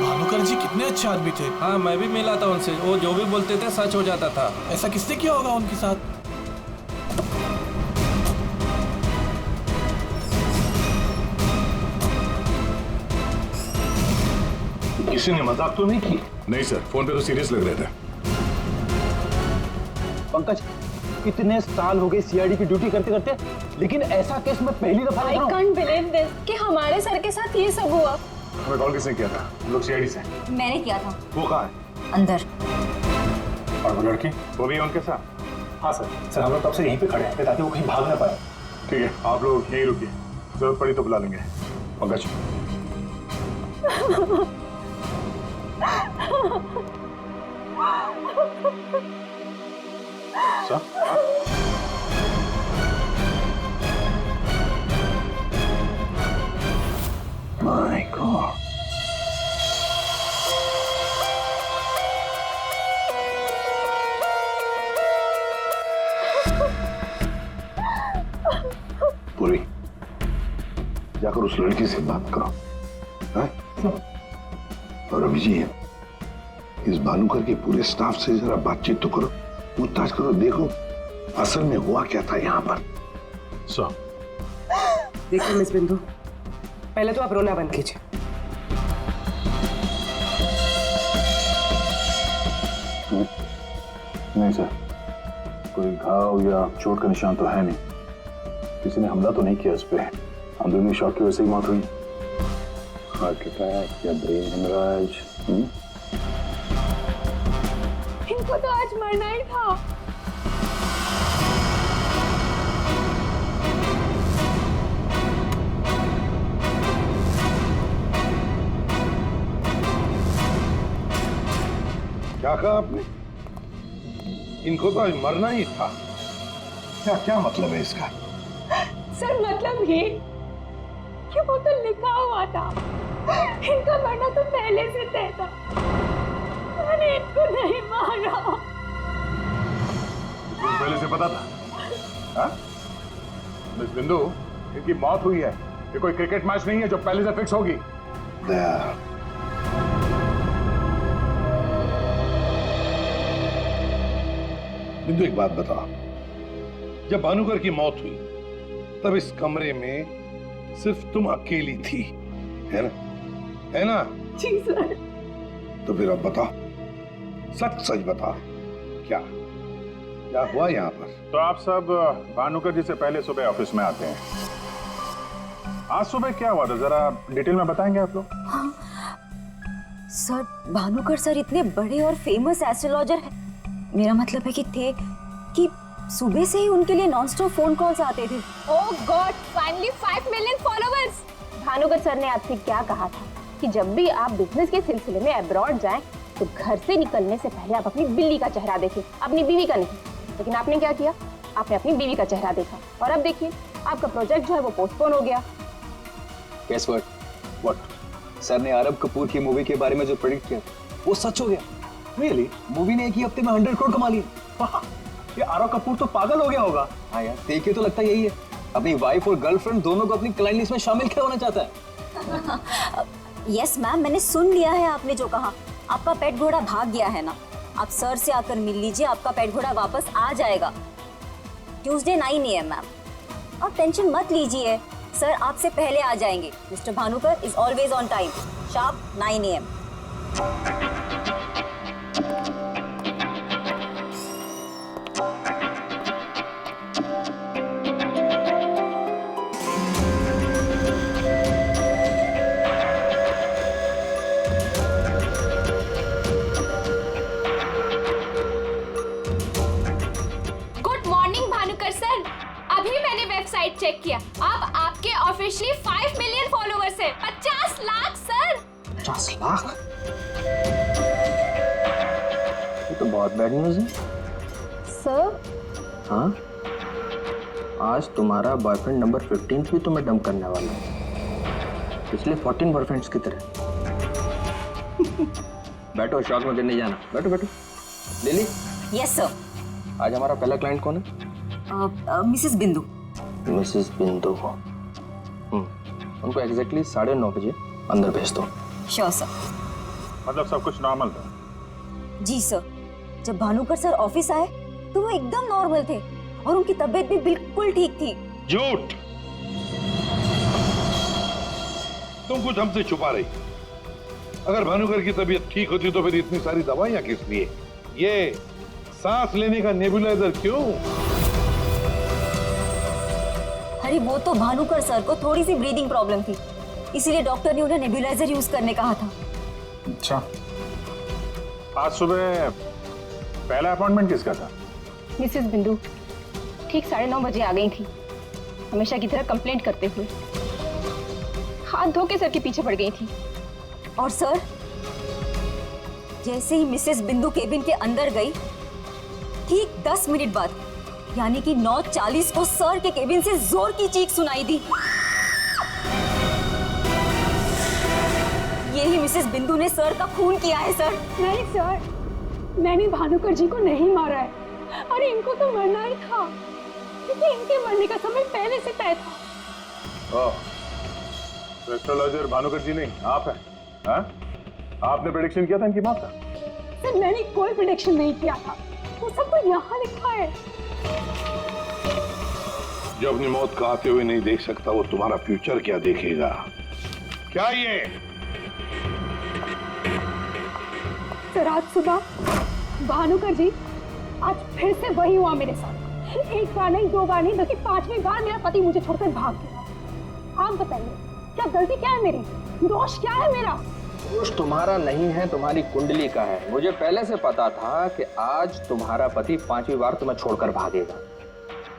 भानुकर जी कितने अच्छे आदमी थे। हाँ, मैं भी मिला था उनसे, वो जो भी बोलते थे सच हो जाता था। ऐसा किसने किया होगा उनके साथ? किसी ने मजाक तो नहीं की? नहीं सर, फोन पे तो सीरियस लग रहे थे। पंकज, इतने साल हो गए सीआईडी की ड्यूटी करते करते, लेकिन ऐसा केस मैं पहली दफा देख रहा हूं। I can't believe this कि हमारे सर के साथ ये सब हुआ। हमें कॉल किसने किया था? हम लोग सीआईडी से हैं। मैंने किया था। वो कहाँ है? अंदर। और वो लड़की, वो भी है उनके साथ? हाँ सर, हम लोग तब से यहीं पे खड़े हैं ताकि वो कहीं भाग ना पाए। ठीक है, आप लोग यहीं रुकिए, जरूरत पड़ी तो बुला लेंगे। पंकज। My God. पूरी, जाकर उस लड़की से बात करो। हाँ? और अभी जी, इस भानुकर के पूरे स्टाफ से जरा बातचीत तो करो, पूछताछ करो, देखो असल में हुआ क्या था यहाँ पर। देखिए मिस बिंदु, पहले तो आप रोना बंद कीजिए। नहीं सर, कोई घाव या चोट का निशान तो है नहीं, किसी ने हमला तो नहीं किया इस पे। अंदरूनी शॉक की वजह से ही मौत हुई। हार्ट अटैक या ब्रेन हेमराज? इनको तो आज मरना ही था। क्या कहा आपने? इनको तो आज मरना ही था। क्या क्या मतलब है इसका? सर मतलब ये कि वो तो लिखा हुआ था, इनका मरना तो पहले से तय था। मैंने इनको नहीं मारा। पहले से पता था? हाँ? मिस बिंदु, इनकी मौत हुई है, ये कोई क्रिकेट मैच नहीं है जो पहले से फिक्स होगी। दया, बिंदु एक बात बता, जब भानुकर की मौत हुई तब इस कमरे में सिर्फ तुम अकेली थी, है ना? है ना? जी सर। तो फिर अब बता, सच सच बता, क्या क्या हुआ यहाँ पर? तो आप सब भानुकर जी से पहले सुबह ऑफिस में आते हैं। आज सुबह क्या हुआ था, जरा डिटेल में बताएंगे आप लोग? हाँ। सर, भानुकर सर इतने बड़े और फेमस एस्ट्रोलॉजर हैं। मेरा मतलब है कि सुबह से ही उनके लिए नॉनस्टॉप फोन कॉल्स आते थे। Oh god, finally 5 million followers. Bhanukar sir ने आपसे क्या कहा था कि जब भी आप बिजनेस के सिलसिले में अब्रॉड जाएं तो घर से निकलने से पहले आप अपनी बिल्ली का चेहरा देखें, अपनी बीवी का नहीं। लेकिन आपने क्या किया? आपने अपनी बीवी का चेहरा देखा और अब देखिए आपका प्रोजेक्ट जो है वो पोस्टपोन हो गया। Guess what? सर ने आरब कपूर की मूवी के बारे में जो प्रेडिक्ट किया वो सच हो गया। Really? मूवी ने एक ही हफ्ते में 100 करोड़ कमा लिए। ये आरव कपूर तो पागल हो गया होगा। हाँ यार, देखिए तो लगता यही है, अपनी वाइफ और गर्लफ्रेंड दोनों को अपनी क्लाइंट लिस्ट में शामिल करवाना चाहता है। यस मैम, मैंने सुन लिया है आपने जो कहा। आपका पेट घोड़ा भाग गया है ना, आप सर से आकर मिल लीजिए, आपका पेट घोड़ा वापस आ जाएगा ट्यूसडे 9 AM मैम। आप टेंशन मत लीजिए, सर आपसे पहले आ जाएंगे। Mister Bhanukar is always on time, sharp 9 AM। Website check किया, अब आपके ऑफिशियली 5 मिलियन फॉलोअर्स हैं। 50 लाख सर। 50 लाख? ये तो बहुत बैड न्यूज़ है सर। हाँ, आज तुम्हारा बॉयफ्रेंड नंबर 15 भी तुम्हें डंप करने वाला है, पिछले 14 बॉयफ्रेंड्स की तरह। बैठो, शॉक में गिरने जाना। बैठो बैठो। लिली। Yes sir. आज हमारा पहला क्लाइंट कौन है? मिसेस बिंदु। मिसेस बिंदु को उनको एग्जैक्टली 9:30 बजे अंदर भेज दो। Sure sir. मतलब सब कुछ नॉर्मल था? जी सर, जब भानुकर सर ऑफिस आए तो वो एकदम नॉर्मल थे और उनकी तबीयत भी बिल्कुल ठीक थी। झूठ! तुम कुछ हमसे छुपा रही। अगर भानुकर की तबीयत ठीक होती तो फिर इतनी सारी दवाइयां किस लिए? ये सांस लेने का नेबुलाइजर क्यों? अरे वो तो भानुकर सर को थोड़ी सी ब्रीदिंग प्रॉब्लम थी, इसीलिए डॉक्टर ने उन्हें नेबुलाइजर यूज करने कहा था। अच्छा, आज सुबह पहला अपॉइंटमेंट किसका था? मिसेस बिंदु ठीक 9:30 बजे आ गई थी, हमेशा की तरह कंप्लेंट करते हुए। हाथ धो के सर के पीछे पड़ गई थी। और सर, जैसे ही मिसेस बिंदु केबिन के अंदर गई, ठीक 10 मिनट बाद यानी कि 9:40 को सर के केबिन से जोर की चीख सुनाई दी। यही मिसेस बिंदु ने सर का खून किया है सर। नहीं सर, मैंने भानुकर जी को नहीं मारा है। अरे इनको तो मरना ही था, क्योंकि इनके मरने का समय पहले से तय था। एस्ट्रोलॉजर भानुकर जी नहीं, आप हैं? हाँ? आपने प्रेडिक्शन किया था इनकी मौत का? सर मैंने कोई प्रेडिक्शन नहीं किया था, वो सब तो यहाँ लिखा है। जो अपनी मौत को आते हुए नहीं देख सकता, वो तुम्हारा फ्यूचर क्या देखेगा? क्या ये? सर आज सुबह भानुकर जी, आज फिर से वही हुआ मेरे साथ। एक बार नहीं, 2 बार नहीं, बल्कि 5वीं बार मेरा पति मुझे छोड़कर भाग गया। आप बताइए, क्या गलती क्या है मेरी? दोष क्या है मेरा? दोष तुम्हारा नहीं है, तुम्हारी कुंडली का है। मुझे पहले से पता था कि आज तुम्हारा पति 5वीं बार तुम्हें छोड़कर भागेगा,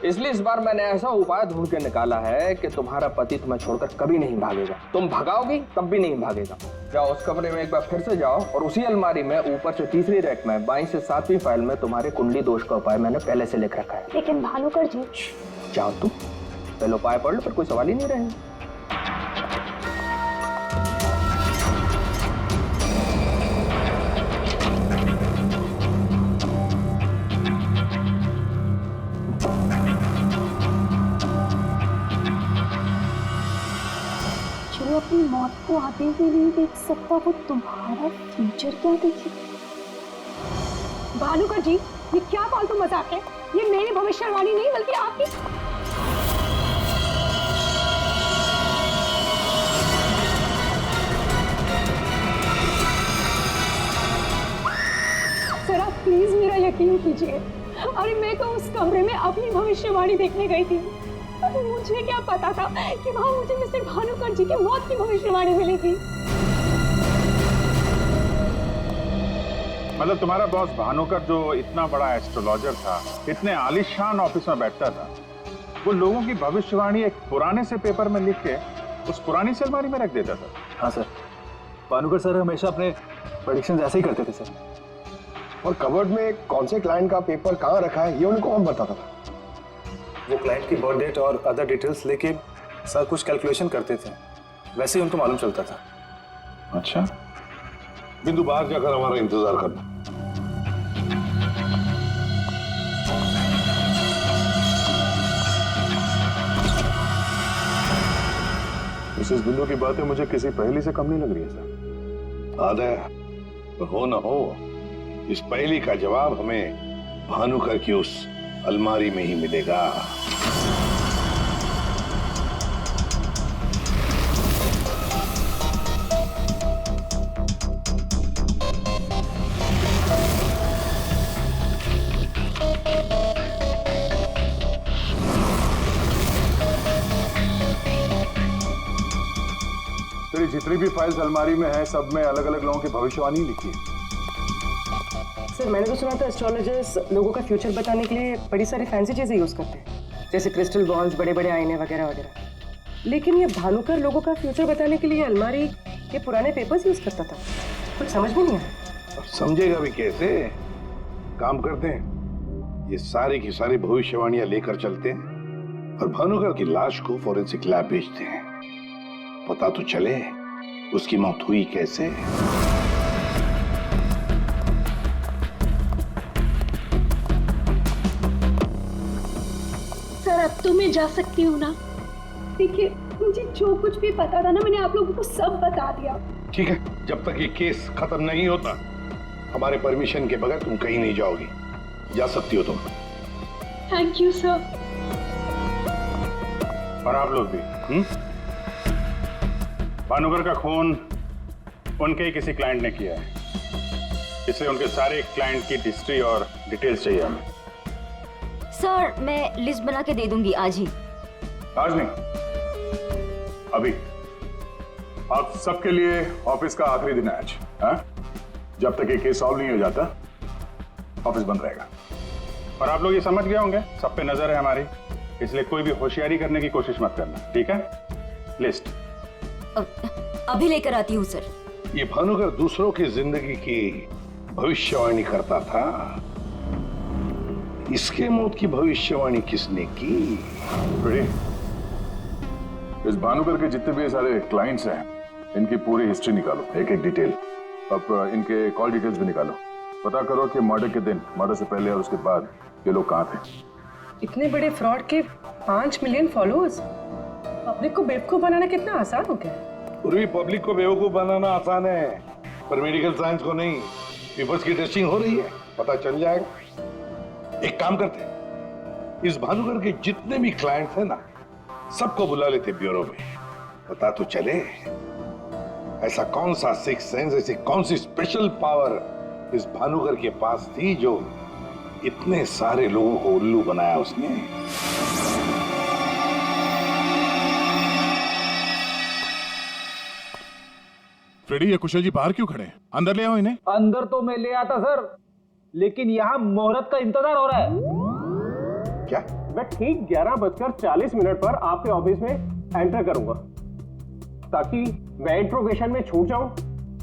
इसलिए इस बार मैंने ऐसा उपाय ढूंढ के निकाला है कि तुम्हारा पति तुम्हें छोड़कर कभी नहीं भागेगा। तुम भगाओगी तब भी नहीं भागेगा। जाओ उस कमरे में एक बार फिर से जाओ और उसी अलमारी में ऊपर से 3री रैक में 22 से 7वीं फाइल में तुम्हारे कुंडली दोष का उपाय मैंने पहले से लिख रखा है। लेकिन भानुकर जी। जाओ तुम पहले उपाय पढ़ लो, फिर कोई सवाल ही नहीं रहेगा। जो अपनी मौत को आते हुए नहीं देख सकता, वो तुम्हारा फ्यूचर क्या देखे? भानुकर जी, ये क्या फालतू मजाक है? ये मेरी भविष्यवाणी नहीं बल्कि आपकी। सर आप प्लीज मेरा यकीन कीजिए। अरे मैं तो उस कमरे में अपनी भविष्यवाणी देखने गई थी। मुझे क्या पता था कि वहां मुझे मिस्टर भानुकर जी की मौत की भविष्यवाणी मिलेगी। मतलब तुम्हारा बॉस भानुकर जो इतना बड़ा एस्ट्रोलॉजर था, इतने आलीशान ऑफिस में बैठता था, वो लोगों की भविष्यवाणी एक पुराने से पेपर में लिख के उस पुरानी से अलमारी में रख देता था। हाँ सर, भानुकर सर हमेशा अपने प्रेडिक्शंस ऐसे ही करते थे सर। और कवर्ड में कौन से क्लाइंट का पेपर कहाँ रखा है ये उनको कौन बताता था? वो क्लाइंट की बर्थ डेट और अदर डिटेल्स लेके सर कुछ कैलकुलेशन करते थे, वैसे ही उनको मालूम चलता था। अच्छा, बिंदु बाहर जाकर हमारा इंतजार करना। मिसेस बिंदु की बातें मुझे किसी पहेली से कम नहीं लग रही है सर। आदय, पर हो न हो, इस पहेली का जवाब हमें भानुकर की उस अलमारी में ही मिलेगा। तेरी जितनी भी फाइल्स अलमारी में है, सब में अलग अलग लोगों की भविष्यवाणी लिखी है। सर मैंने तो सुना था एस्ट्रोलॉजर्स लोगों का फ्यूचर बताने के लिए बड़ी सारी फैंसी चीजें यूज करते हैं, जैसे क्रिस्टल बॉल्स, बड़े बड़े आईने वगैरह वगैरह। लेकिन ये भानुकर लोगों का फ्यूचर बताने के लिए अलमारी के पुराने पेपर्स यूज करता था, कुछ समझ में नहीं आया। समझेगा भी कैसे? काम करते हैं, ये सारी की सारी भविष्यवाणियां लेकर चलते हैं और भानुकर की लाश को फॉरेंसिक लैब भेजते हैं। पता तो चले उसकी मौत हुई कैसे। सर अब तो मैं जा सकती हूँ ना? देखिए मुझे जो कुछ भी पता था ना, मैंने आप लोगों को सब बता दिया। ठीक है, जब तक ये केस खत्म नहीं होता हमारे परमिशन के बगैर तुम कहीं नहीं जाओगी। जा सकती हो तुम। Thank you sir. और आप लोग भी। भानुकर का खून उनके ही किसी क्लाइंट ने किया है, इसलिए उनके सारे क्लाइंट की हिस्ट्री और डिटेल्स चाहिए हमें। सर मैं लिस्ट बना के दे दूंगी आज ही। आज नहीं, अभी। आप सबके लिए ऑफिस का आखिरी दिन है आज। हाँ? जब तक ये केस सॉल्व नहीं हो जाता ऑफिस बंद रहेगा। और आप लोग ये समझ गए होंगे, सब पे नजर है हमारी, इसलिए कोई भी होशियारी करने की कोशिश मत करना, ठीक है? लिस्ट अभी लेकर आती हूँ सर। ये भानुकर दूसरों की जिंदगी की भविष्यवाणी करता था, इसके मौत की भविष्यवाणी किसने की? इस भानुकर के जितने भी सारे क्लाइंट्स हैं, इनकी पूरी हिस्ट्री निकालो, एक एक डिटेल। अब इनके कॉल डिटेल्स भी निकालो। पता करो कि मर्डर के दिन, मर्डर से पहले और उसके बाद ये लोग कहाँ थे। इतने बड़े फ्रॉड के 5 मिलियन फॉलोअर्स, पब्लिक को बेवकूफ बनाना कितना आसान हो गया। पूरी पब्लिक को बेवकूफ बनाना आसान है, पर मेडिकल साइंस को नहीं। पेपर्स की टेस्टिंग हो रही है, पता चल जाएगा। एक काम करते हैं, इस भानुकर के जितने भी क्लाइंट्स हैं ना, सबको बुला लेते ब्यूरो में। पता तो चले ऐसा कौन सा सिक्स सेंस, ऐसी कौन सी स्पेशल पावर इस भानुकर के पास थी जो इतने सारे लोगों को उल्लू बनाया उसने। फ्रेडी, ये कुशल जी बाहर क्यों खड़े हैं? अंदर ले आओ इन्हें। अंदर तो मैं ले आता सर, लेकिन यहाँ मुहूर्त का इंतजार हो रहा है। क्या? मैं ठीक 11:40 पर आपके ऑफिस में एंटर करूंगा, ताकि मैं इंट्रोगेशन में छूट जाऊं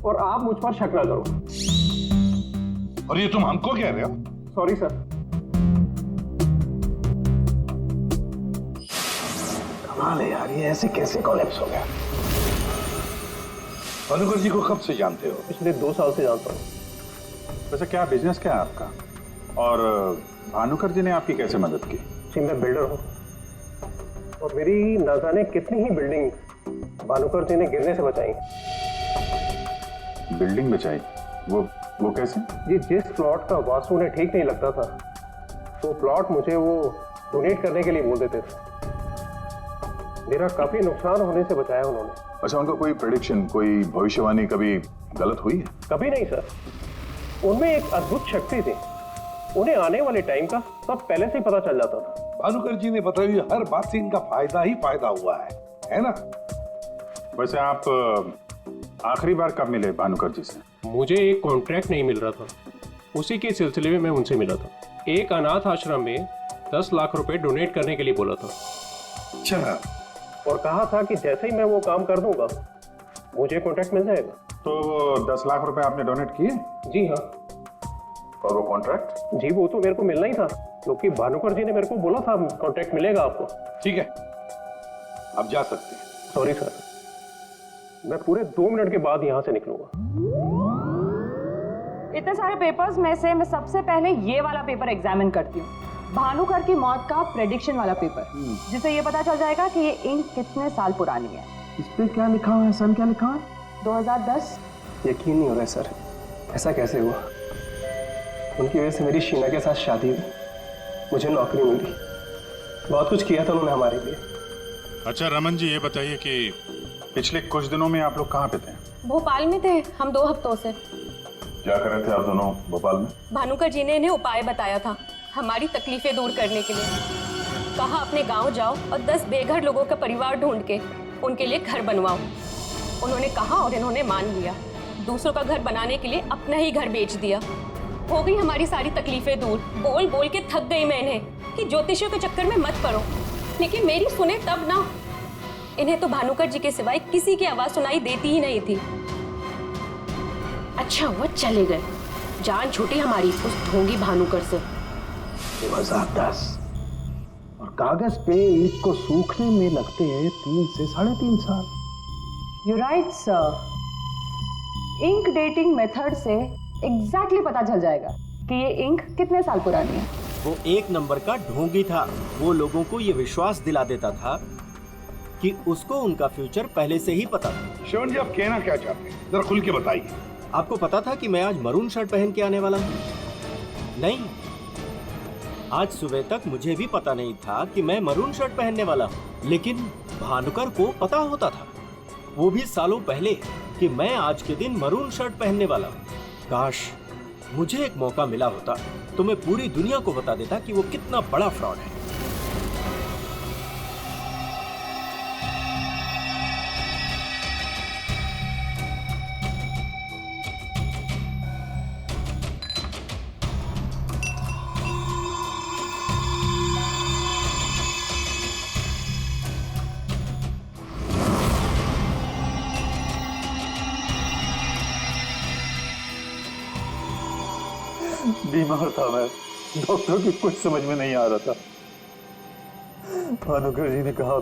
और आप मुझ पर शक न करो। और ये तुम हमको कह रहे हो? Sorry sir. कमाल है यार, ये ऐसे कैसे कोलैप्स हो गया? भानुकर जी को कब से जानते हो? पिछले 2 साल से जानता हूँ। वैसे क्या बिजनेस क्या है आपका? और भानुकर जी ने आपकी कैसे मदद की? जी मैं बिल्डर हूँ, और मेरी न जाने कितनी ही बिल्डिंग भानुकर जी ने गिरने से बचाई। बिल्डिंग बचाई? वो कैसे? जी जिस प्लॉट का वास्तु उन्हें ठीक नहीं लगता था, वो प्लॉट मुझे वो डोनेट करने के लिए बोल देते थे। मेरा काफी नुकसान होने से बचाया उन्होंने। अच्छा, उनका कोई प्रेडिक्शन, कोई भविष्यवाणी कभी गलत हुई है? कभी नहीं सर, उनमें एक अद्भुत शक्ति थी। उन्हें आने वाले टाइम का सब पहले से ही पता चल जाता था। भानुकर जी ने बताई हर बात से इनका फायदा ही फायदा हुआ है ना? वैसे आप आखिरी बार कब मिले भानुकर जी से? मुझे एक कॉन्ट्रैक्ट नहीं मिल रहा था, उसी के सिलसिले में मैं उनसे मिला था। एक अनाथ आश्रम में 10 लाख रुपए डोनेट करने के लिए बोला था। अच्छा। और कहा था कि जैसे ही मैं वो काम कर दूंगा मुझे कॉन्ट्रैक्ट मिल जाएगा। तो 10 लाख रुपए आपने डोनेट किए? जी हाँ। और वो कॉन्ट्रैक्ट? जी वो तो मेरे को मिलना ही था, क्योंकि भानुकर जी ने मेरे को बोला था कॉन्ट्रैक्ट मिलेगा आपको। ठीक है, आप जा सकते हैं। सॉरी सर, मैं पूरे 2 मिनट के बाद यहाँ से निकलूंगा। इतने सारे पेपर्स में से मैं सबसे पहले ये वाला पेपर एग्जामिन करती हूँ, भानुकर की मौत का प्रेडिक्शन वाला पेपर, जिससे ये पता चल जाएगा कि ये इंक कितने साल पुरानी है। इस पे क्या लिखा हुआ है? सन क्या लिखा है? 2010। यकीन नहीं हो रहा है सर, ऐसा कैसे हुआ? उनकी वजह से मेरी शीना के साथ शादी हुई, मुझे नौकरी मिली, बहुत कुछ किया था उन्होंने हमारे लिए। अच्छा रमन जी, ये बताइए कि पिछले कुछ दिनों में आप लोग कहाँ पे थे? भोपाल में थे हम 2 हफ्तों से। क्या कर रहे थे आप दोनों भोपाल में? भानुकर जी ने इन्हें उपाय बताया था हमारी तकलीफें दूर करने के लिए। कहा अपने गांव जाओ और 10 बेघर लोगों का परिवार ढूंढ के उनके लिए घर बनवाओ। उन्होंने कहा और इन्होंने मान लिया। दूसरों का घर बनाने के लिए अपना ही घर बेच दिया। हो गई हमारी सारी तकलीफें दूर। बोल बोल के थक गई मैं इन्हें कि ज्योतिषियों के चक्कर में मत पड़ो, लेकिन मेरी सुने तब ना। इन्हें तो भानुकर जी के सिवाय किसी की आवाज सुनाई देती ही नहीं थी। अच्छा वो चले गए, जान छूटी हमारी उस ढोंगी भानुकर से। 2010 और कागज पे ईंट को सूखने में लगते हैं 3 से 3.5 साल। You right sir, ink dating method से एग्जैक्टली पता चल जाएगा कि ये इंक कितने साल पुरानी है। वो एक नंबर का ढोंगी था। वो लोगों को ये विश्वास दिला देता था कि उसको उनका फ्यूचर पहले से ही पता था। श्रवण जी, आप कहना क्या चाहते हैं, जरा खुल के बताइए। आपको पता था कि मैं आज मरून शर्ट पहन के आने वाला हूँ? नहीं, आज सुबह तक मुझे भी पता नहीं था कि मैं मरून शर्ट पहनने वाला हूँ, लेकिन भानुकर को पता होता था, वो भी सालों पहले, कि मैं आज के दिन मरून शर्ट पहनने वाला हूँ। काश मुझे एक मौका मिला होता तो मैं पूरी दुनिया को बता देता कि वो कितना बड़ा फ्रॉड है। बीमार था मैं, डॉक्टर की कुछ समझ में नहीं आ रहा था। भानुकर जी ने कहा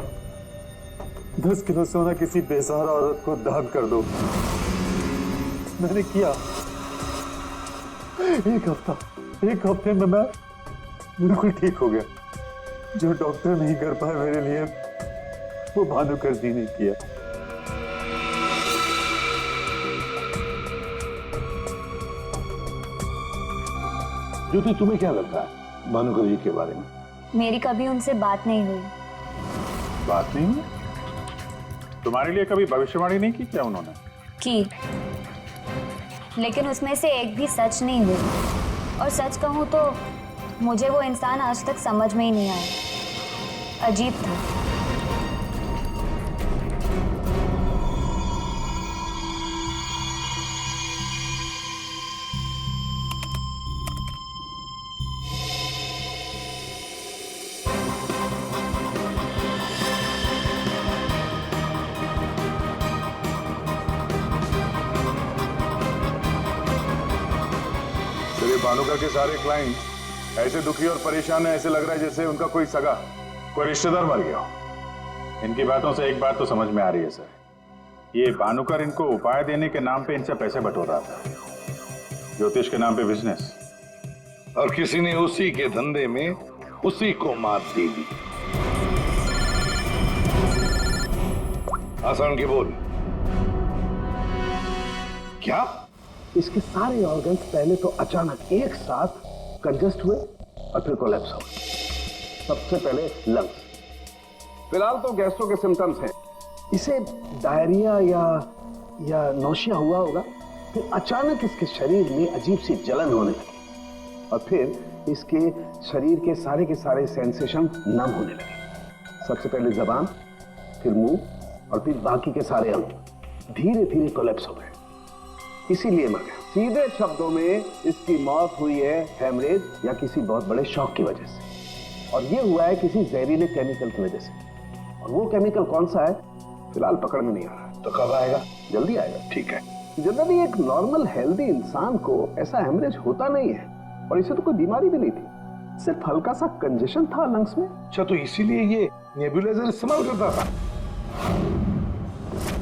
10 किलो सोना किसी बेसहारा औरत को दान कर दो। मैंने किया। एक हफ्ते में मैं बिल्कुल ठीक हो गया। जो डॉक्टर नहीं कर पाए मेरे लिए, वो भानुकर जी ने किया। ज्योति, तुम्हें क्या लगता है भानुकर जी के बारे में? मेरी कभी उनसे बात नहीं हुई। बात नहीं हुई? तुम्हारे लिए कभी भविष्यवाणी नहीं की क्या उन्होंने? की, लेकिन उसमें से एक भी सच नहीं हुई। और सच कहूं तो मुझे वो इंसान आज तक समझ में ही नहीं आया। अजीब था। भानुकर के सारे क्लाइंट ऐसे दुखी और परेशान है, ऐसे लग रहा है जैसे उनका कोई सगा, कोई रिश्तेदार मर गया हो। इनकी बातों से एक बात तो समझ में आ रही है सर, ये भानुकर इनको उपाय देने के नाम पे इनसे पैसे बटोर रहा था, ज्योतिष के नाम पे बिजनेस, और किसी ने उसी के धंधे में उसी को मात दे दी। आसान के बोल। क्या? इसके सारे ऑर्गन्स पहले तो अचानक एक साथ कंजस्ट हुए और फिर कोलैप्स हो गए। सबसे पहले लंग्स। फिलहाल तो गैस्ट्रो के सिम्टम्स हैं। इसे डायरिया या नौशिया हुआ होगा। फिर अचानक इसके शरीर में अजीब सी जलन होने लगी और फिर इसके शरीर के सारे सेंसेशन नम होने लगे। सबसे पहले जबान, फिर मुंह और फिर बाकी के सारे अंग धीरे धीरे कोलैप्स हो गए। इसीलिए मर गया। सीधे शब्दों में इसकी मौत हुई है हेमरेज या किसी बहुत बड़े शॉक की वजह से, और ये हुआ है किसी जहरीले केमिकल की वजह से। और वो केमिकल कौन सा है फिलहाल पकड़ में नहीं आ रहा। तो कब आएगा? जल्दी आएगा। ठीक है। जनरली एक नॉर्मल हेल्दी इंसान को ऐसा हेमरेज होता नहीं है, और इसे तो कोई बीमारी भी नहीं थी, सिर्फ हल्का सा कंजेशन था लंग्स में। अच्छा, तो इसीलिए ये नेबुलाइजर इस्तेमाल करता था?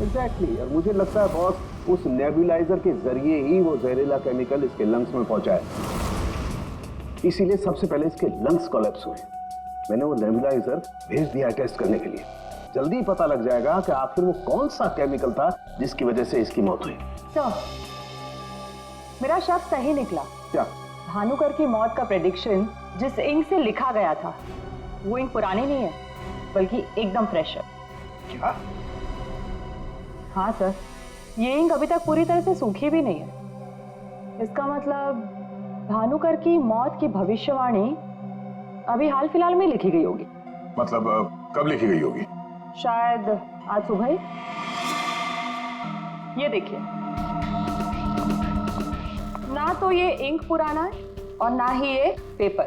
एग्जैक्टली। और मुझे लगता है बॉस, उस नेबुलाइजर के जरिए ही वो जहरीला केमिकल इसके लंग्स में पहुंचा है। इसीलिए सबसे पहले इसके लंग्स कोलैप्स हुए। मैंने वो नेबुलाइजर भेज दिया टेस्ट करने के लिए। जल्दी पता लग जाएगा कि आखिर वो कौन सा केमिकल था जिसकी वजह से इसकी मौत हुई। सर, मेरा शक सही निकला। क्या? भानुकर की मौत का प्रेडिक्शन जिस इंक से लिखा गया था, वो इंक पुरानी नहीं है, बल्कि एकदम फ्रेश है। क्या? हाँ सर, ये इंक अभी तक पूरी तरह से सूखी भी नहीं है। इसका मतलब भानुकर की मौत की भविष्यवाणी अभी हाल फिलहाल में लिखी गई होगी। मतलब कब लिखी गई होगी? शायद आज सुबह ही। ये देखिए, ना तो ये इंक पुराना है और ना ही ये पेपर।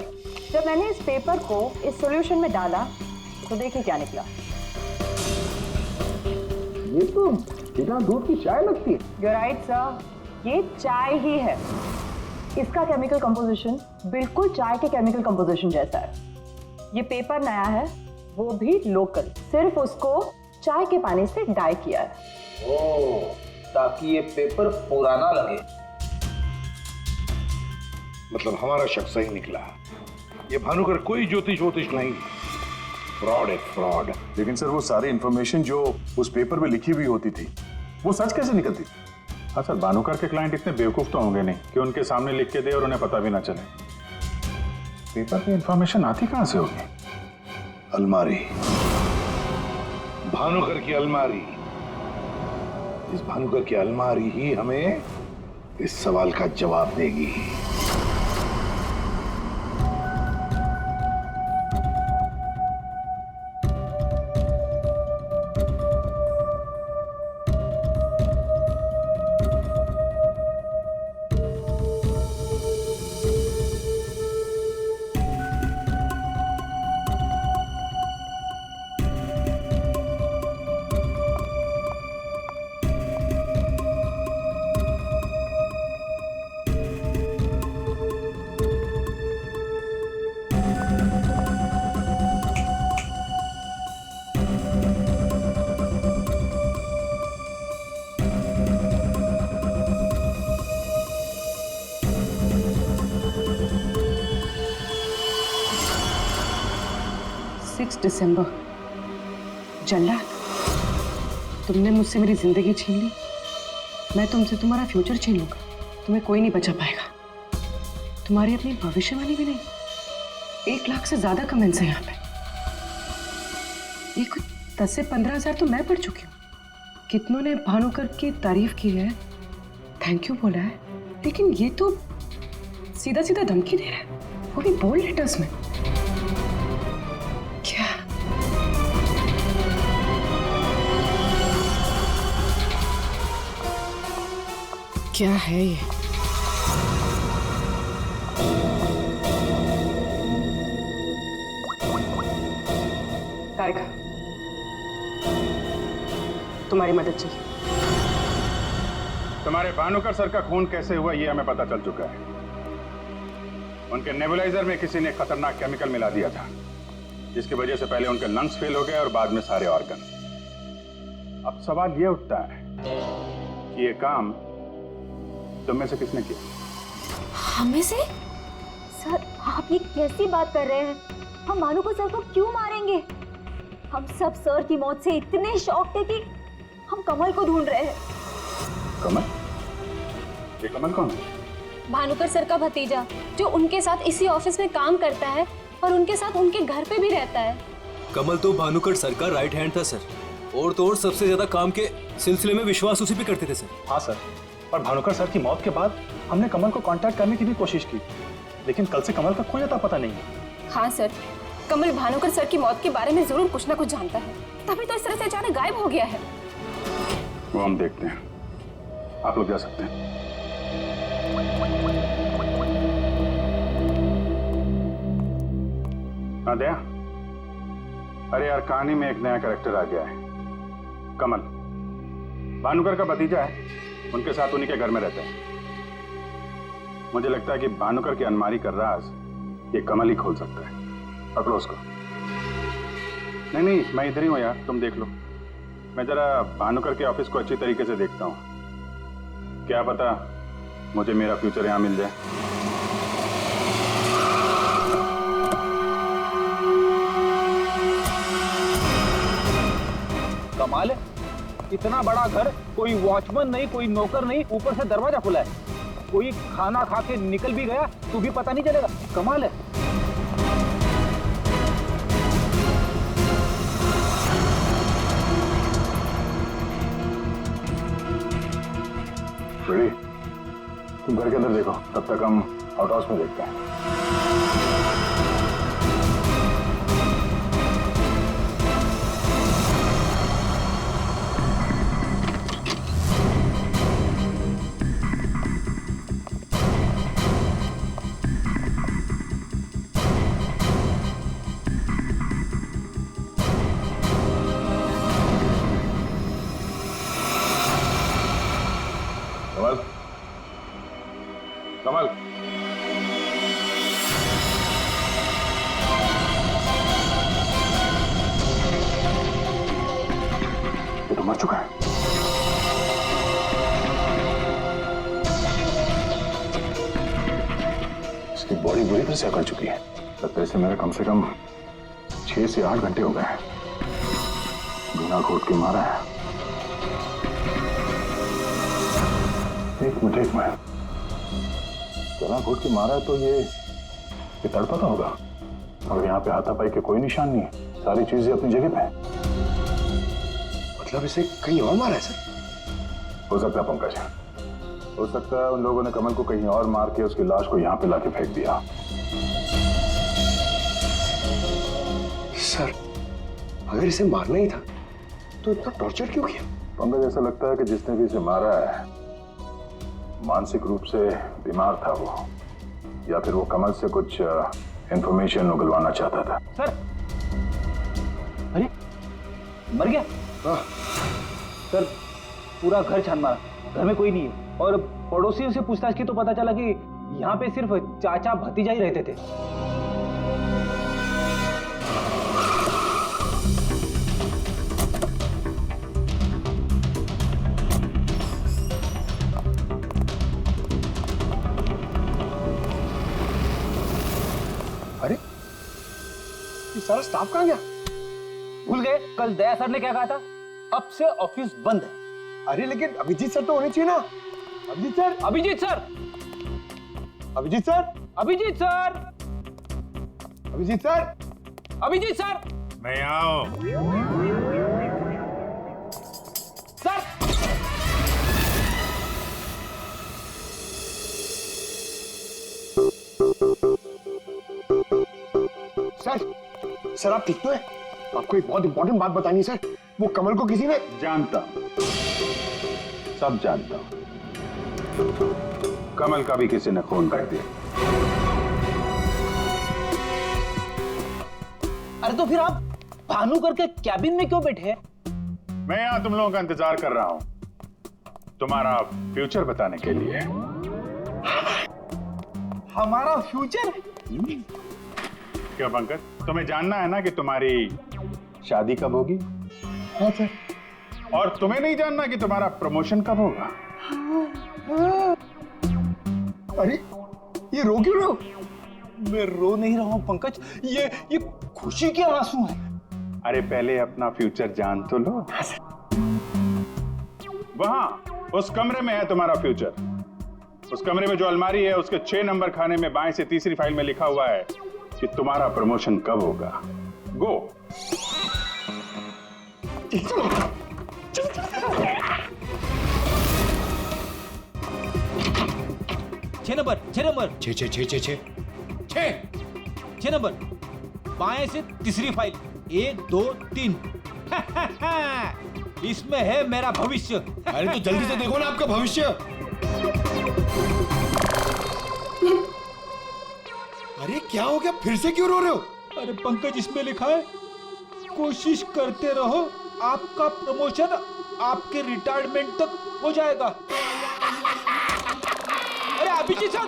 जब मैंने इस पेपर को इस सॉल्यूशन में डाला तो देखिए क्या निकला। ये तो बिना दूध की चाय लगती है। You're right, sir. ये चाय ही है। इसका केमिकल कंपोजिशन बिल्कुल चाय के केमिकल कंपोजिशन जैसा है। ये पेपर नया है, वो भी लोकल, सिर्फ उसको चाय के पानी से डाई किया है। ओह, ताकि ये पेपर पुराना लगे। मतलब हमारा शक सही निकला। ये भानुकर कोई ज्योतिष नहीं। फ्रॉड है फ्रॉड। लेकिन सर वो सारी इंफॉर्मेशन जो उस पेपर में लिखी हुई होती थी वो सच कैसे निकलती थी? हाँ सर, भानुकर के क्लाइंट इतने बेवकूफ तो होंगे नहीं कि उनके सामने लिख के दे और उन्हें पता भी ना चले। पेपर पे इंफॉर्मेशन आती कहां से होगी? अलमारी, भानुकर की अलमारी। इस भानुकर की अलमारी ही हमें इस सवाल का जवाब देगी। दिसंबर। जल्ला, तुमने मुझसे मेरी जिंदगी छीन ली, मैं तुमसे तुम्हारा फ्यूचर छीन लूंगा। तुम्हें कोई नहीं बचा पाएगा। तुम्हारी अपनी भविष्यवाणी भी नहीं। 1 लाख से ज्यादा कमेंट्स हैं यहाँ पे। ये कुछ 10 से 15 हजार तो मैं पढ़ चुकी हूँ। कितनों ने भानुकर की तारीफ की है, थैंक यू बोला है, लेकिन ये तो सीधा सीधा धमकी दे रहा है, वो भी बोल्ड लेटर्स में। क्या है ये? तारिका, तुम्हारी मदद चाहिए। तुम्हारे भानुकर सर का खून कैसे हुआ ये हमें पता चल चुका है। उनके नेबुलाइजर में किसी ने खतरनाक केमिकल मिला दिया था, जिसकी वजह से पहले उनके लंग्स फेल हो गए और बाद में सारे ऑर्गन। अब सवाल ये उठता है कि ये काम तुम में से किसने किया? हमें से? सर, आप ये कैसी बात कर रहे हैं? हम भानुकर सर को क्यों मारेंगे? हम सब सर की मौत से इतने शॉक थे कि हम कमल को ढूंढ रहे हैं। कमल? ये कमल कौन है? भानुकर सर का भतीजा, जो उनके साथ इसी ऑफिस में काम करता है और उनके साथ उनके घर पे भी रहता है। कमल तो भानुकर सर का राइट हैंड था सर, और तो और सबसे ज्यादा काम के सिलसिले में विश्वास उसी पे करते थे सर। हाँ सर, और भानुकर सर की मौत के बाद हमने कमल को कांटेक्ट करने की भी कोशिश की, लेकिन कल से कमल का कोई अता पता नहीं है। हाँ सर, कमल भानुकर सर की मौत के बारे में जरूर कुछ ना कुछ जानता है, तभी तो इस तरह से अचानक गायब हो गया है। वो हम देखते हैं, आप लोग जा सकते हैं। हाँ दया, अरे यार कहानी में एक नया कैरेक्टर आ गया है, कमल। भानुकर का भतीजा है, उनके साथ उन्हीं के घर में रहता है। मुझे लगता है कि भानुकर की अलमारी का राज ये कमल ही खोल सकता है। पकड़ो उसको। नहीं, मैं इधर ही हूँ यार, तुम देख लो। मैं जरा भानुकर के ऑफिस को अच्छी तरीके से देखता हूँ, क्या पता मुझे मेरा फ्यूचर यहाँ मिल जाए। कमाल है, इतना बड़ा घर, कोई वॉचमैन नहीं, कोई नौकर नहीं, ऊपर से दरवाजा खुला है। कोई खाना खा के निकल भी गया तो भी पता नहीं चलेगा। कमाल है। रेडी? तुम घर के अंदर देखो, तब तक हम आउट हाउस में देखते हैं। कमल, कमल, ये तो मर चुका है। इसकी बॉडी बुरी तरह से अकड़ चुकी है। लगता है इसे मेरा कम से कम 6 से 8 घंटे हो गए हैं, गला घोट के मारा है। एक मिनट, गला घोट के मारा है तो ये तड़पता होगा, और यहाँ पे हाथापाई के कोई निशान नहीं है, सारी चीजें अपनी जगह पे हैं। मतलब इसे कहीं और मारा है सर? हो सकता है पंकज, हो सकता है उन लोगों ने कमल को कहीं और मार के उसकी लाश को यहाँ पे लाके फेंक दिया। सर अगर इसे मारना ही था तो इतना टॉर्चर क्यों किया? पंकज, ऐसा लगता है कि जिसने भी इसे मारा है मानसिक रूप से बीमार था वो, या फिर वो कमल से कुछ इंफॉर्मेशन उगलवाना चाहता था। सर, अरे मर गया? हाँ सर, पूरा घर छान मारा, घर में कोई नहीं है, और पड़ोसियों से पूछताछ की तो पता चला कि यहाँ पे सिर्फ चाचा भतीजा ही रहते थे। अरे ये सारा स्टाफ कहाँ गया? भूल गए कल दया सर ने क्या कहा था, अब से ऑफिस बंद है। अरे लेकिन अभिजीत सर तो होने चाहिए ना। Abhijeet sir, Abhijeet sir, Abhijeet sir, Abhijeet sir, Abhijeet sir, Abhijeet sir, मैं आओ। सर, सर आप ठीक तो है? आपको एक बहुत इंपॉर्टेंट बात बतानी है सर। वो कमल को किसी ने... जानता हूं, सब जानता हूं। कमल का भी किसी ने खून कर दिया। अरे तो फिर आप भानुकर के कैबिन में क्यों बैठे हैं? मैं यहां तुम लोगों का इंतजार कर रहा हूं, तुम्हारा फ्यूचर बताने के लिए। हमारा फ्यूचर? क्या पंकज, तुम्हें जानना है ना कि तुम्हारी शादी कब होगी? हाँ सर। और तुम्हें नहीं जानना कि तुम्हारा प्रमोशन कब होगा? अरे ये रो क्यों रहे हो? मैं रो नहीं रहा हूं पंकज, ये खुशी के आंसू हैं। अरे पहले अपना फ्यूचर जान तो लो। वहां उस कमरे में है तुम्हारा फ्यूचर। उस कमरे में जो अलमारी है उसके 6 नंबर खाने में बाएं से तीसरी फाइल में लिखा हुआ है कि तुम्हारा प्रमोशन कब होगा। गो। 6 नंबर, 6 नंबर, 6 नंबर, बाएं से तीसरी फाइल, 1 2 3। इसमें है मेरा भविष्य। अरे तो जल्दी से देखो ना आपका भविष्य। अरे क्या हो गया, फिर से क्यों रो रहे हो? अरे पंकज, इसमें लिखा है कोशिश करते रहो, आपका प्रमोशन आपके रिटायरमेंट तक हो जाएगा। अरे अभिजीत सर,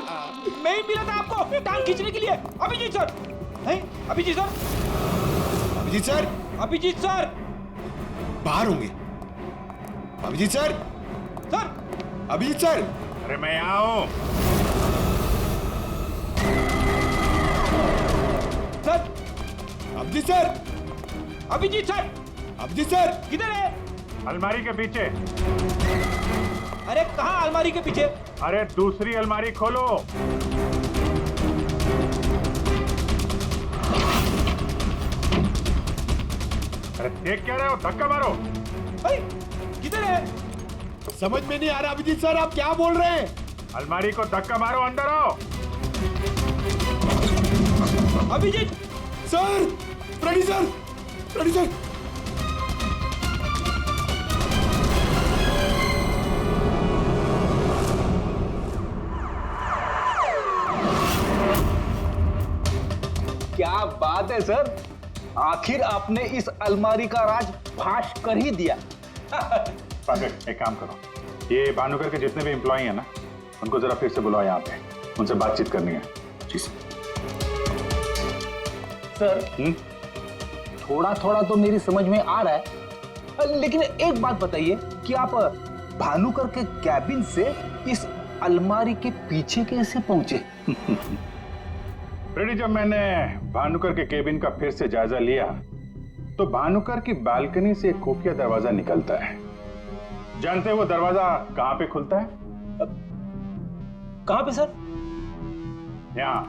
मैं ही मिला था आपको टांग खींचने के लिए। अभिजीत सर, नहीं Abhijeet sir, Abhijeet sir, Abhijeet sir बाहर होंगे। Abhijeet sir, sir, Abhijeet sir. अरे मैं यहाँ हूं। Sir, Abhijeet sir, Abhijeet sir, Abhijeet sir किधर है? अलमारी के पीछे। अरे कहाँ अलमारी के पीछे? अरे दूसरी अलमारी खोलो। अरे देख क्या रहे हो, धक्का मारो। किधर है? समझ में नहीं आ रहा अभिजीत सर, आप क्या बोल रहे हैं? अलमारी को धक्का मारो, अंदर आओ। Abhijeet sir, producer, producer. क्या बात है सर, आखिर आपने इस अलमारी का राज फाश कर ही दिया। पंकज, एक काम करो, ये भानुकर के जितने भी एम्प्लॉई हैं ना, उनको जरा फिर से बुलाओ यहाँ पे, उनसे बातचीत करनी है। जी सर, थोड़ा थोड़ा तो मेरी समझ में आ रहा है, लेकिन एक बात बताइए कि आप भानुकर के कैबिन से इस अलमारी के पीछे कैसे पहुंचे? फ्रेडी, जब मैंने भानुकर के केबिन का फिर से जायजा लिया तो भानुकर की बालकनी से एक खुफिया दरवाजा निकलता है। जानते हैं वो दरवाजा कहां पे खुलता है? कहां पे सर? यहां,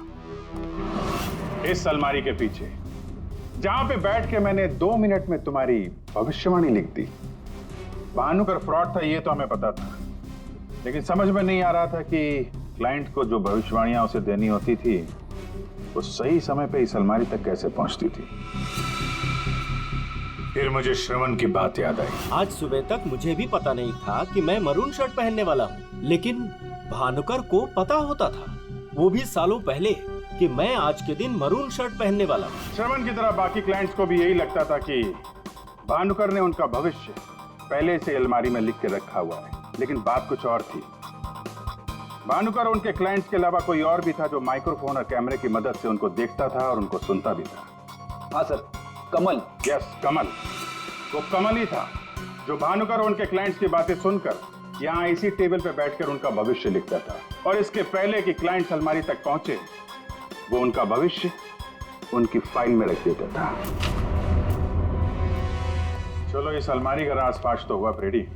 इस अलमारी के पीछे, जहां पे बैठ के मैंने 2 मिनट में तुम्हारी भविष्यवाणी लिख दी। भानुकर फ्रॉड था ये तो हमें पता था, लेकिन समझ में नहीं आ रहा था कि क्लाइंट को जो भविष्यवाणियां उसे देनी होती थी वो सही समय पे इस अलमारी तक कैसे पहुंचती थी। फिर मुझे श्रवण की बात याद आई। आज सुबह तक मुझे भी पता नहीं था कि मैं मरून शर्ट पहनने वाला हूँ, लेकिन भानुकर को पता होता था, वो भी सालों पहले, कि मैं आज के दिन मरून शर्ट पहनने वाला हूँ। श्रवण की तरह बाकी क्लाइंट्स को भी यही लगता था कि भानुकर ने उनका भविष्य पहले से अलमारी में लिख के रखा हुआ है, लेकिन बात कुछ और थी। भानुकर उनके क्लाइंट्स के अलावा कोई और भी था जो माइक्रोफोन और कैमरे की मदद से उनको देखता था और उनको सुनता भी था। हाँ सर, कमल। यस, कमल। वो कमल ही था जो भानुकर और उनके क्लाइंट्स की बातें सुनकर यहाँ इसी टेबल पे बैठकर उनका भविष्य लिखता था, और इसके पहले कि क्लाइंट्स अलमारी तक पहुंचे वो उनका भविष्य उनकी फाइल में रख देता था। चलो, इस अलमारी का राज फाश तो हुआ फ्रेडी।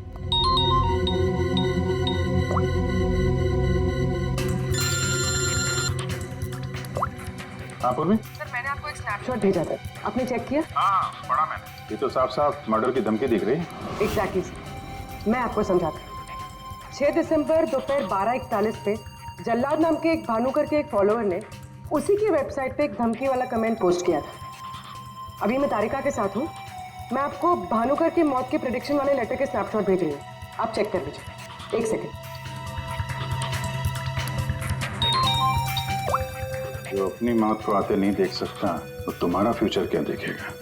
हाँ पूर्वी? सर, मैंने आपको एक स्नैपशॉट भेजा था, आपने चेक किया? हाँ, पढ़ा मैंने। ये तो साफ साफ मर्डर की धमकी दिख रही है। एग्जैक्टली सर, मैं आपको समझाता हूँ। 6 दिसंबर दोपहर 12:41 पे जल्लाद नाम के एक भानुकर के एक फॉलोअर ने उसी की वेबसाइट पे एक धमकी वाला कमेंट पोस्ट किया था। अभी मैं तारिका के साथ हूँ, मैं आपको भानुकर की मौत के प्रेडिक्शन वाले लेटर के स्नैपशॉट भेज रही हूँ, आप चेक कर लीजिए। 1 सेकेंड। जो अपनी मौत को आते नहीं देख सकता तो तुम्हारा फ्यूचर क्या देखेगा?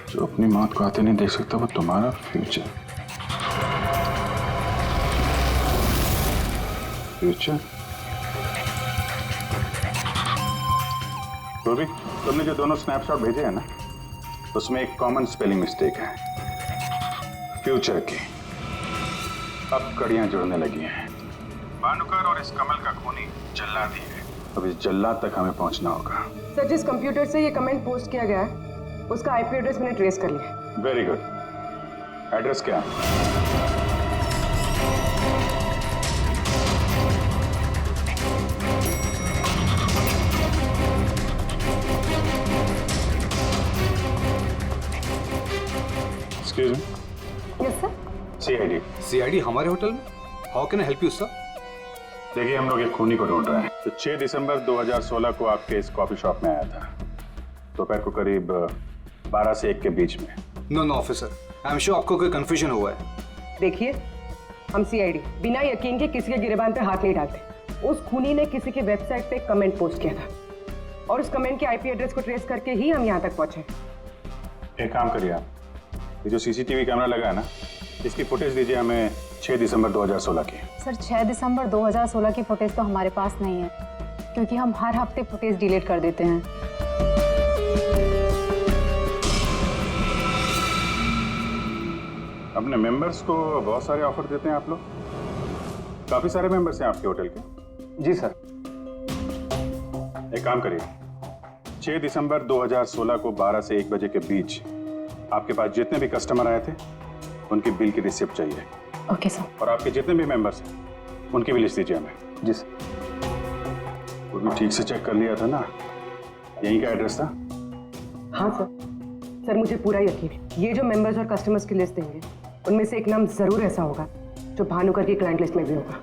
जो अपनी मौत को आते नहीं देख सकता वो तुम्हारा फ्यूचर। पूर्वी, तुमने जो दोनों स्नैपशॉट भेजे हैं ना, उसमें एक कॉमन स्पेलिंग मिस्टेक है, फ्यूचर की। अब कड़ियां जुड़ने लगी हैं। भानुकर और इस कमल का खूनी जल्लाद ही है। अब इस जल्लाद तक हमें पहुंचना होगा। सर, जिस कंप्यूटर से ये कमेंट पोस्ट किया गया है उसका आईपी एड्रेस मैंने ट्रेस कर लिया। Very good. एड्रेस क्या है? Excuse me? Yes, sir. CID. CID हमारे होटल में? How can I help you, sir? देखिए, हम लोग एक खूनी को ढूंढ रहे हैं। तो 6 दिसंबर 2016 को आपके इस कॉफी शॉप में आया था, दोपहर को करीब 12 से 1 के बीच में। No officer, I am sure आपको कोई कंफ्यूजन हुआ है। देखिए, हम CID बिना यकीन के किसी के गिरेबान पे हाथ नहीं डालते। उस खूनी ने किसी की वेबसाइट पे कमेंट पोस्ट किया था और उस कमेंट के आईपी एड्रेस को ट्रेस करके ही हम यहाँ तक पहुंचे। एक काम करिए आप, ये जो CCTV कैमरा लगा है ना, इसकी फुटेज दीजिए हमें 6 दिसंबर 2016 की। सर, 6 दिसंबर 2016 की फुटेज तो हमारे पास नहीं है, क्योंकि हम हर हफ्ते फुटेज डिलीट कर देते हैं। अपने मेंबर्स को बहुत सारे ऑफर देते हैं आप लोग? काफी सारे मेंबर्स हैं आपके होटल के? जी सर। एक काम करिए, 6 दिसंबर 2016 को 12 से 1 बजे के बीच आपके पास जितने भी कस्टमर आए थे उनकी बिल की रिसिप्ट चाहिए। Okay sir. और आपके जितने भी मेंबर्स हैं उनकी भी लिस्ट दीजिए हमें। जी सर। वो भी ठीक से चेक कर लिया था ना, यहीं का एड्रेस था? हाँ सर। सर, मुझे पूरा यकीन है ये जो मेंबर्स और कस्टमर्स की लिस्ट देंगे उनमें से एक नाम जरूर ऐसा होगा जो भानुकर की क्लाइंट लिस्ट में भी होगा।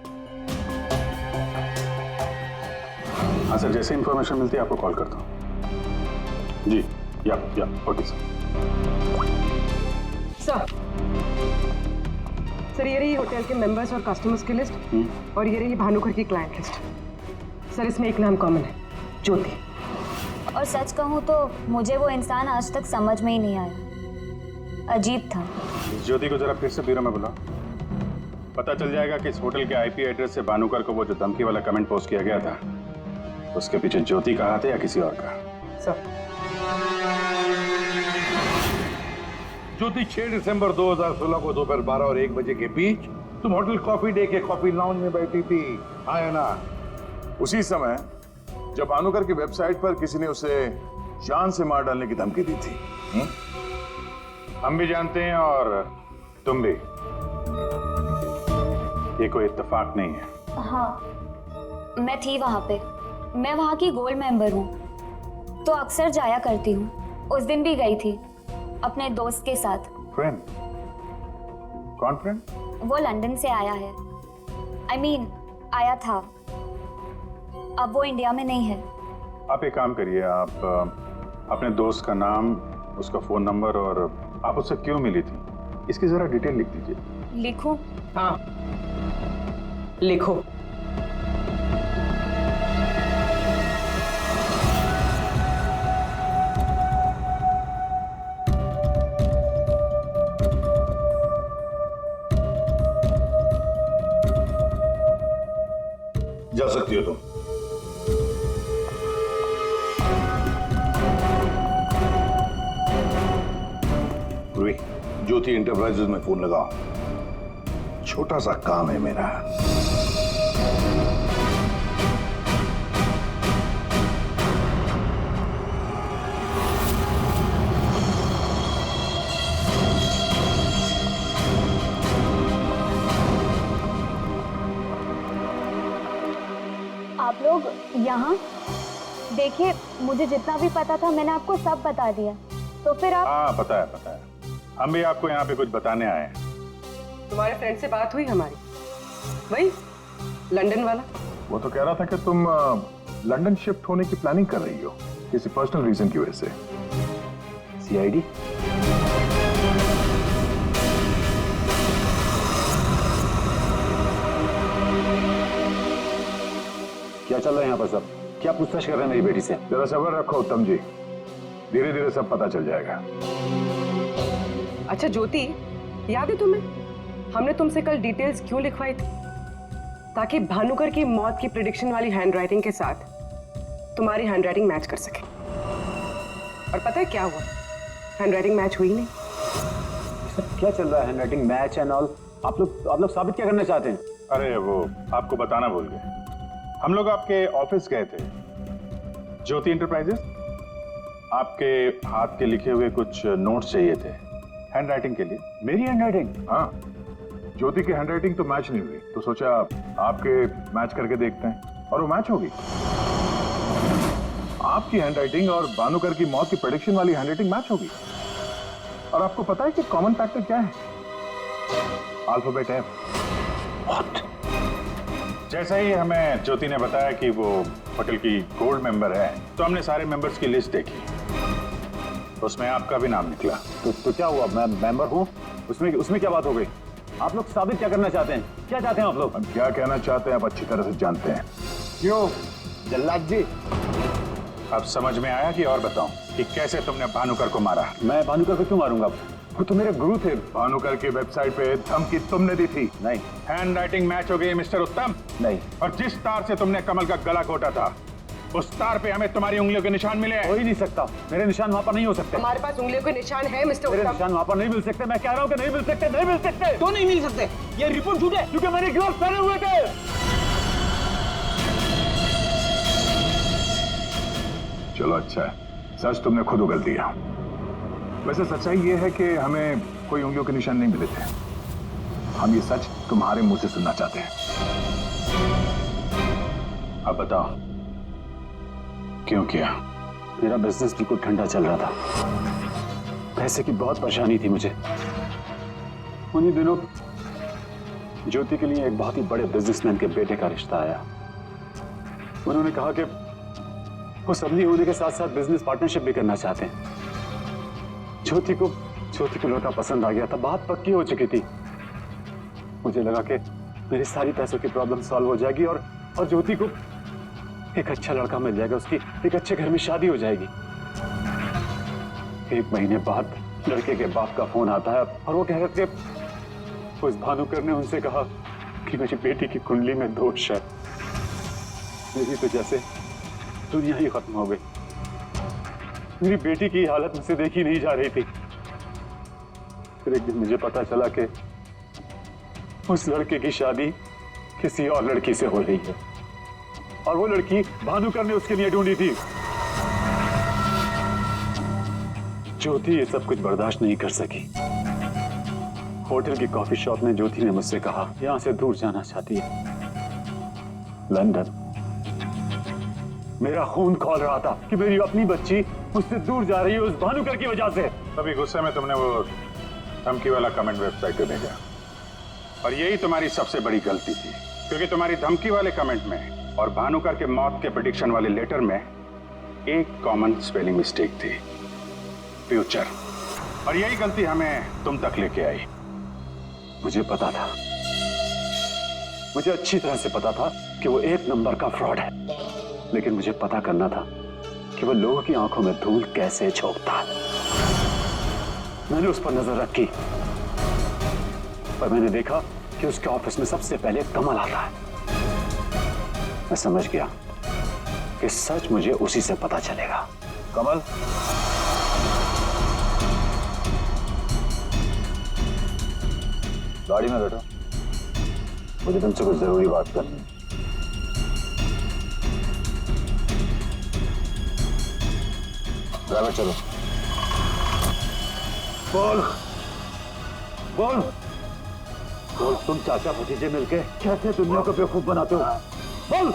हाँ सर, जैसे इंफॉर्मेशन मिलती है आपको कॉल करता हूँ। जी, या ओके सर। सर, ये रही होटल के मेंबर्स और कस्टमर्स की लिस्ट और ये रही भानुकर की क्लाइंट लिस्ट। सर, इसमें एक नाम कॉमन है, ज्योति। और सच कहूँ तो मुझे वो इंसान आज तक समझ में ही नहीं आया, अजीब था। इस ज्योति को जरा फिर से ब्यूरो में बुलाओ, पता चल जाएगा कि इस होटल के आईपी एड्रेस से भानुकर को वो जो धमकी वाला कमेंट पोस्ट किया गया था उसके पीछे ज्योति का हाथ है या किसी और का। सर, ज्योति 6 दिसंबर 2016 को दोपहर 12 और 1 बजे के बीच तुम होटल कॉफी डे के कॉफी लाउंज में बैठी थी, आया ना? उसी समय जब भानुकर की वेबसाइट पर किसी ने उसे जान से मार डालने की धमकी दी थी। हम भी जानते हैं और तुम भी। ये कोई इत्तेफाक नहीं है। हाँ, मैं थी वहाँ पे। मैं वहाँ की गोल्ड मेंबर हूँ, तो अक्सर जाया करती हूँ। उस दिन भी गई थी अपने दोस्त के साथ। फ्रेंड? कौन फ्रेंड? वो लंदन से आया है। I mean, आया था। अब वो इंडिया में नहीं है। आप एक काम करिए, आप अपने दोस्त का नाम, उसका फोन नंबर और आप उससे क्यों मिली थी, इसकी जरा डिटेल लिख दीजिए। लिखूं? हाँ, लिखो। जा सकती हो तुम। पूर्वी, ज्योति इंटरप्राइजेज में फोन लगाओ, छोटा सा काम है मेरा। आप लोग यहाँ देखिए, मुझे जितना भी पता था मैंने आपको सब बता दिया, तो फिर आप। हाँ, पता है पता है, हम भी आपको यहाँ पे कुछ बताने आए हैं। तुम्हारे फ्रेंड से बात हुई हमारी, वही लंदन वाला? वो तो कह रहा था कि तुम लंदन शिफ्ट होने की प्लानिंग कर रही हो किसी पर्सनल रीजन की वजह से। सीआईडी? क्या चल रहा है यहाँ पर सब? क्या पूछताछ कर रहे हैं मेरी बेटी से? जरा सब्र रखो उत्तम जी, धीरे धीरे सब पता चल जाएगा। अच्छा ज्योति, याद है तुम्हें हमने तुमसे कल डिटेल्स क्यों लिखवाई थी? ताकि भानुकर की मौत की प्रेडिक्शन वाली हैंडराइटिंग के साथ तुम्हारी हैंडराइटिंग मैच कर सके। और पता है क्या हुआ? हैंडराइटिंग मैच हुई नहीं। क्या चल रहा है? Handwriting match and all? आप लोग साबित क्या करना चाहते हैं? अरे वो आपको बताना भूल गए, हम लोग आपके ऑफिस गए थे, ज्योति इंटरप्राइजेस। आपके हाथ के लिखे हुए कुछ नोट्स चाहिए थे हैंडराइटिंग के लिए। मेरी हैंडराइटिंग? हाँ, ज्योति की हैंडराइटिंग तो मैच नहीं हुई, तो सोचा आपके मैच करके देखते हैं, और वो मैच होगी। आपकी हैंडराइटिंग और भानुकर की मौत की प्रेडिक्शन वाली हैंडराइटिंग मैच होगी। और आपको पता है कि कॉमन फैक्टर क्या है? Alphabet F. जैसे ही हमें ज्योति ने बताया कि वो होटल की गोल्ड मेंबर है, तो हमने सारे मेंबर्स की लिस्ट देखी, उसमें आपका भी नाम निकला। तो क्या हुआ? मैं मेंबर हूँ, उसमें क्या बात हो गई? आप लोग साबित क्या करना चाहते हैं? क्या चाहते हैं आप लोग? हम क्या कहना चाहते हैं आप अच्छी तरह से जानते हैं। क्यों जल्लाद जी? अब समझ में आया कि और बताऊं कि कैसे तुमने भानुकर को मारा? मैं भानुकर को क्यों मारूंगा? वो तो मेरे गुरु थे। भानुकर की वेबसाइट पे धमकी तुमने दी थी। नहीं। हैंडराइटिंग मैच हो गई मिस्टर उत्तम? नहीं। और जिस तार से तुमने कमल का गला घोटा था, उस तार पे हमें तुम्हारी उंगलियों के निशान मिले। हो ही नहीं सकता, मेरे निशान वहाँ पर नहीं हो सकते। हमारे पास उंगलियों के निशान है मिस्टर उत्तम। मेरे निशान वहाँ पर नहीं मिल सकते। मैं कह रहा हूँ कि नहीं मिल सकते, नहीं मिल सकते। तो नहीं मिल सकते, ये रिपोर्ट झूठ है, क्योंकि मैंने ग्लव्स पहने हुए थे। चलो अच्छा है, सच तुमने खुद उगल दिया। वैसे सच्चाई ये है कि हमें कोई उंगलियों के निशान नहीं मिले थे। हम ये सच तुम्हारे मुंह से सुनना चाहते हैं। अब बताओ क्यों किया? मेरा बिजनेस बिल्कुल ठंडा चल रहा था, पैसे की बहुत परेशानी थी मुझे। उन्हीं दिनों ज्योति के लिए एक बहुत ही बड़े बिजनेसमैन के बेटे का रिश्ता आया। उन्होंने कहा कि वो सबनी होने के साथ साथ बिजनेस पार्टनरशिप भी करना चाहते हैं। ज्योति को लड़का पसंद आ गया था, बात पक्की हो चुकी थी। मुझे लगा कि मेरी सारी पैसों की प्रॉब्लम सॉल्व हो जाएगी और ज्योति को एक अच्छा लड़का मिल जाएगा, उसकी एक अच्छे घर में शादी हो जाएगी। 1 महीने बाद लड़के के बाप का फोन आता है और वो कह रहे थे उस भानुकर ने उनसे कहा कि मेरी बेटी की कुंडली में दोष है। मेरी तो जैसे दुनिया ही खत्म हो गई। मेरी बेटी की हालत मुझसे देखी नहीं जा रही थी। फिर एक दिन मुझे पता चला कि उस लड़के की शादी किसी और लड़की से हो रही है, और वो लड़की भानुकर ने उसके लिए ढूंढी थी। ज्योति ये सब कुछ बर्दाश्त नहीं कर सकी। होटल की कॉफी शॉप में ज्योति ने मुझसे कहा यहां से दूर जाना चाहती है, लंदन। मेरा खून खौल रहा था कि मेरी अपनी बच्ची मुझसे दूर जा रही है उस भानुकर की वजह से। तभी गुस्से में तुमने वो धमकी वाला कमेंट वेबसाइट पे भेजा, और यही तुम्हारी सबसे बड़ी गलती थी, क्योंकि तुम्हारी धमकी वाले कमेंट में और भानुकर के मौत के प्रेडिक्शन वाले लेटर में एक कॉमन स्पेलिंग मिस्टेक थी, फ्यूचर। और यही गलती हमें तुम तक लेके आई। मुझे पता था, मुझे अच्छी तरह से पता था कि वो एक नंबर का फ्रॉड है, लेकिन मुझे पता करना था कि वो लोगों की आंखों में धूल कैसे झोंकता है। मैंने उस पर नजर रखी, पर मैंने देखा कि उसके ऑफिस में सबसे पहले कमल आता है। मैं समझ गया कि सच मुझे उसी से पता चलेगा। कमल, गाड़ी में बैठो, मुझे तुमसे कुछ जरूरी बात करनी है। ड्राइवर चलो। बोल बोल बोल, तुम चाचा भतीजे मिलके कैसे दुनिया को बेवकूफ बनाते हो? बोल।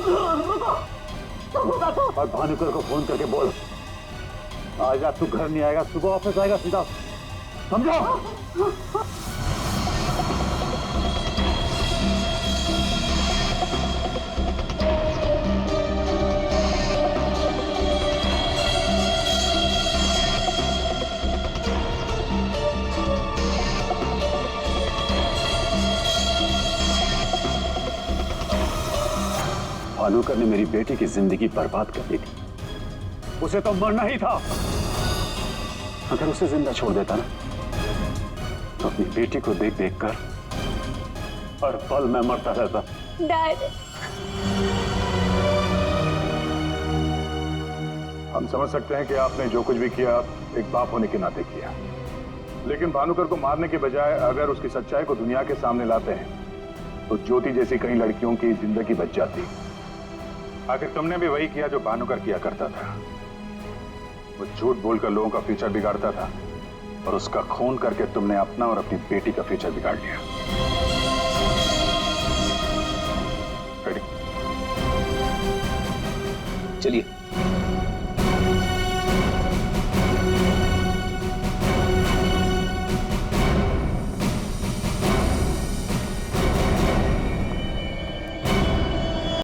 और भानुकर को फोन करके बोल, आज रात तू घर नहीं आएगा, सुबह ऑफिस आएगा सीधा, समझो? भानुकर ने मेरी बेटी की जिंदगी बर्बाद कर दी थी, उसे तो मरना ही था। अगर उसे जिंदा छोड़ देता ना, तो अपनी बेटी को देख देख कर हर पल मैं मरता रहता। डैड, हम समझ सकते हैं कि आपने जो कुछ भी किया एक बाप होने के नाते किया, लेकिन भानुकर को मारने के बजाय अगर उसकी सच्चाई को दुनिया के सामने लाते हैं तो ज्योति जैसी कई लड़कियों की जिंदगी बच जाती। आखिर तुमने भी वही किया जो भानुकर किया करता था। वो झूठ बोलकर लोगों का फ्यूचर बिगाड़ता था, और उसका खून करके तुमने अपना और अपनी बेटी का फ्यूचर बिगाड़ लिया। चलिए।